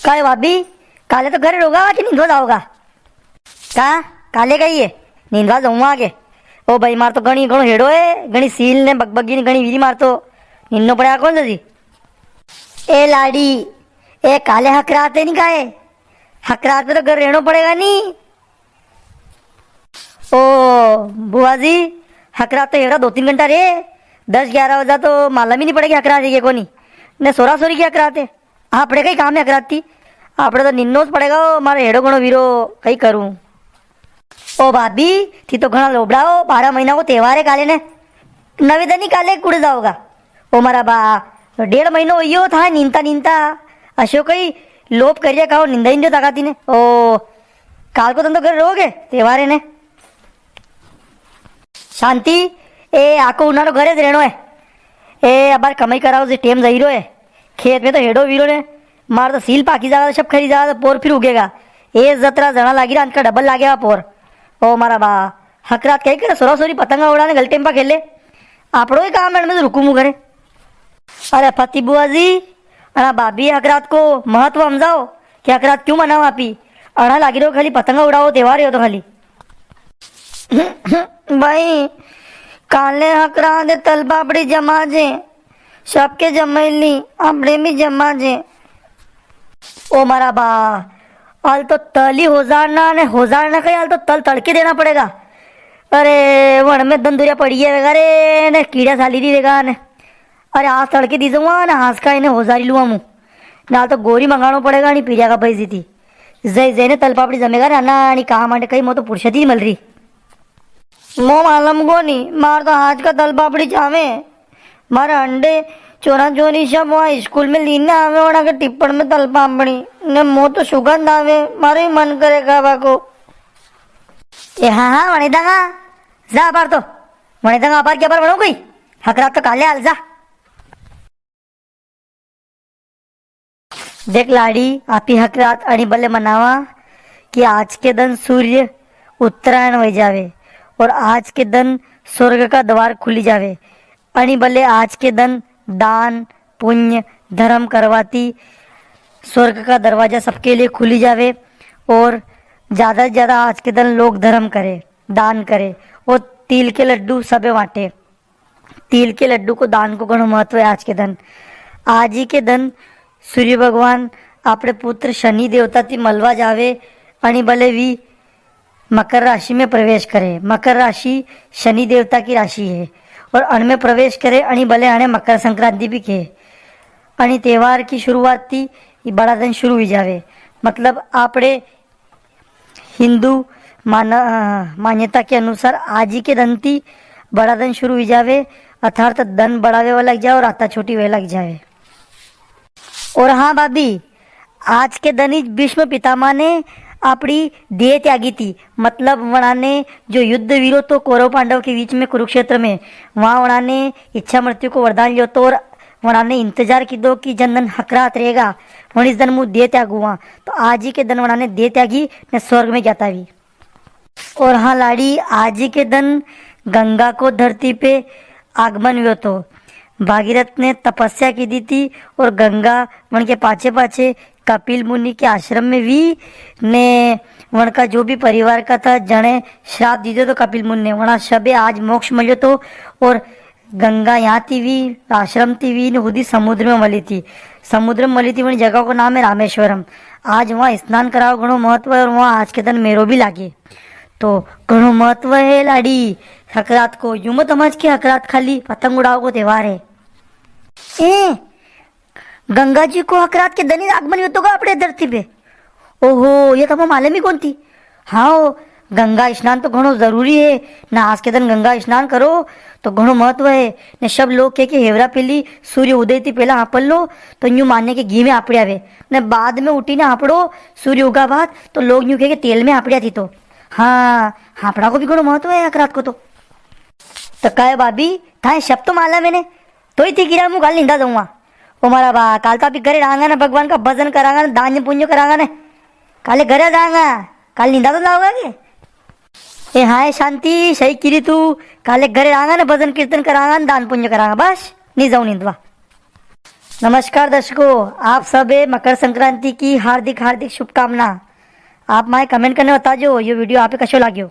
काय भाभी, काले तो घरे होगा कि नींदवा जाओगा? का काले गई है नींदवा जाऊँ आगे? ओ भाई मार तो घणो हेड़ो है, घणी सील ने बगबगी ने घणी वीरी मार तो नींदनो पड़ा कौन सी? ए लाडी, ए काले हकराते नहीं काहे? हकरात पे तो घर रहना पड़ेगा नहीं। ओ बुआ जी, हकरात तो हेड़ा 2-3 घंटा रे, 10-11 बजा तो मालूम ही नहीं पड़ेगी हकरात है कोनी ने सोरा सोरी की हकराते। આપણે કઈ કામે હકરાતી, આપણે તો નિન્નો જ પડેગા મારે હેડો ઘણો વીરો કઈ કરું। ओ भाभी थी तो घना लोबड़ाओ, 12 महीना को त्योहार है काले ने, नवेदनी काले कुड़ जाओगा। ओ मारा बा 1.5 महीनो यो था नींदता नींदता अशो कई लोप करिया खाओ निंदा इन जो ताकाती ने। ओ काल को तुम तो घर रहोगे त्योहार ने। शांति, ए आको उन्हारो घरे ज रहनो है। ए अबार कमाई कराओ जे टेम जई रो है, खेत में तो हेडो वीरो ने मार तो सील पाकी जागा सब खरी जागा तो पोर फिर उगेगा। ए जतरा जना लागी रहा का डबल लागेगा पोर। ओ मारा बा हकरात कही करे सोरा सोरी पतंगा उड़ाने गलटे में खेले, आपड़ो ही काम में रुकू मुँह करे। अरे फती बुआ जी, अना भाभी हकरात को महत्व समझाओ कि हकरात क्यों मनाओ आपी? अड़ा लागी रहो खाली पतंगा उड़ाओ त्योहार हो तो खाली। भाई काले हकरात तल पापड़ी जमा जे, सबके जमैली अपने भी जमा जे। ओ मारा बा हाल तो तली हो जाना ने हो जाना कहीं हाल तो तल तड़के देना पड़ेगा। अरे वन में दंदुरिया पड़ी है अरे ने कीड़ा साली दी देगा ने। अरे आज तड़के दी जाऊंगा ना हाथ का इन्हें होजारी लुआ मुँह ना तो गोरी मंगाना पड़ेगा नहीं पीरिया का पैसी थी जय जय ने तल पापड़ी जमेगा ना ना कहा मांडे कहीं मो तो पुरुषत ही मिल रही। मो मालूम को नहीं मार तो आज का तल पापड़ी चावे मारे अंडे चोरा चोरी सब वहाँ स्कूल में लीने आवे वहाँ के टिप्पण में तल पापड़ी ने मो तो सुगंध आवे मारे मन करे खावा को। ए हाँ हाँ वणी दंगा जा अपार तो वणी दंगा अपार क्या पर बनू गई हकरात तो काले हाल जा। देख लाडी आपी हकरात आणि भले मनावा कि आज के दिन सूर्य उत्तरायण हो जावे और आज के दिन स्वर्ग का द्वार खुली जावे आणि भले आज के दिन दान पुण्य धर्म करवाती स्वर्ग का दरवाजा सबके लिए खुली जावे और ज़्यादा से ज़्यादा आज के दिन लोग धर्म करे दान करे और तिल के लड्डू सबे बांटे। तिल के लड्डू को दान को घणो महत्व है आज के दिन। आज ही के दिन सूर्य भगवान अपने पुत्र शनि देवता थी मलवा जावे आणि भले वी मकर राशि में प्रवेश करे। मकर राशि शनि देवता की राशि है और अण में प्रवेश करे आणि भले आने मकर संक्रांति भी के आणि त्योहार की शुरुआत थी ये बड़ा दिन शुरू हो जावे। मतलब आपने हिंदू मान्यता के अनुसार आज ही के दिन थी बड़ा दिन शुरू हो जावे अर्थात दिन बढ़ावे वाला लग जाए और आता छोटी वे लग जाए। और हाँ भाभी आज के दिन ही भीष्म पितामह ने अपनी देह त्यागी थी। मतलब वहाँ ने जो युद्ध वीरों तो कौरव पांडव के बीच में कुरुक्षेत्र में वहाँ वहाँ ने इच्छा मृत्यु को वरदान लियो तो और वहाँ ने इंतजार की दो कि जन दिन हकरात रहेगा वहीं इस दिन मुँह देह त्याग हुआ तो आज ही के दिन वहाँ ने देह त्यागी ने स्वर्ग में जाता भी। और हाँ लाड़ी आज ही के दिन गंगा को धरती पे आगमन हुआ तो भागीरथ ने तपस्या की दी थी और गंगा वन के पाछे पाछे कपिल मुनि के आश्रम में भी ने वन का जो भी परिवार का था जने श्राप दी तो कपिल मुनि ने वहाँ सबे आज मोक्ष मिलो तो और गंगा यहाँ थी भी आश्रम थी भी ने खुद ही समुद्र में मली थी। समुद्र में मली थी वही जगह को नाम है रामेश्वरम। आज वहाँ स्नान कराओ घणो महत्व है और वहाँ आज के दिन मेरो भी लागे तो घणो महत्व है लाड़ी। हकरात को यूं मत समझ के हकरात खाली पतंग उड़ाओ को त्योहार है। ए गंगा जी को हकरात के दिन आगमन होतो का अपने धरती पे? ओहो ये तो मालूम ही कौन थी। हाँ गंगा स्नान तो घणो जरूरी है ना आज के दिन गंगा स्नान करो तो घणो महत्व है ने सब लोग के हेवरा पीली सूर्य उदय थी पहला हाँपड़ लो तो यूं मानने के घी में हाँपड़िया वे ने बाद में उठी ने हाँपड़ो सूर्य उगा बाद तो लोग यूं कहे तेल में हाँपड़िया थी तो हाँ हाँपड़ा को भी घणो महत्व है हकरात को तो काय भाभी थाए शब तो माला मैंने तो ही थी गिरा मुँह गाल निंदा जाऊँगा। ओ मारा बा काल तो अभी घरे डांगा ना भगवान का भजन करांगा ना दान पुण्य करांगा ना काले घरे जाएगा काल निंदा तो जाओगा के? ए हाँ शांति सही किरी तू काले घरे आंगा ना भजन कीर्तन करांगा दान पुण्य करांगा बस नहीं जाऊ निंदवा। नमस्कार दर्शकों, आप सब मकर संक्रांति की हार्दिक हार्दिक शुभकामना। आप माए कमेंट करने बता जो ये वीडियो आप कशो लाग्यो।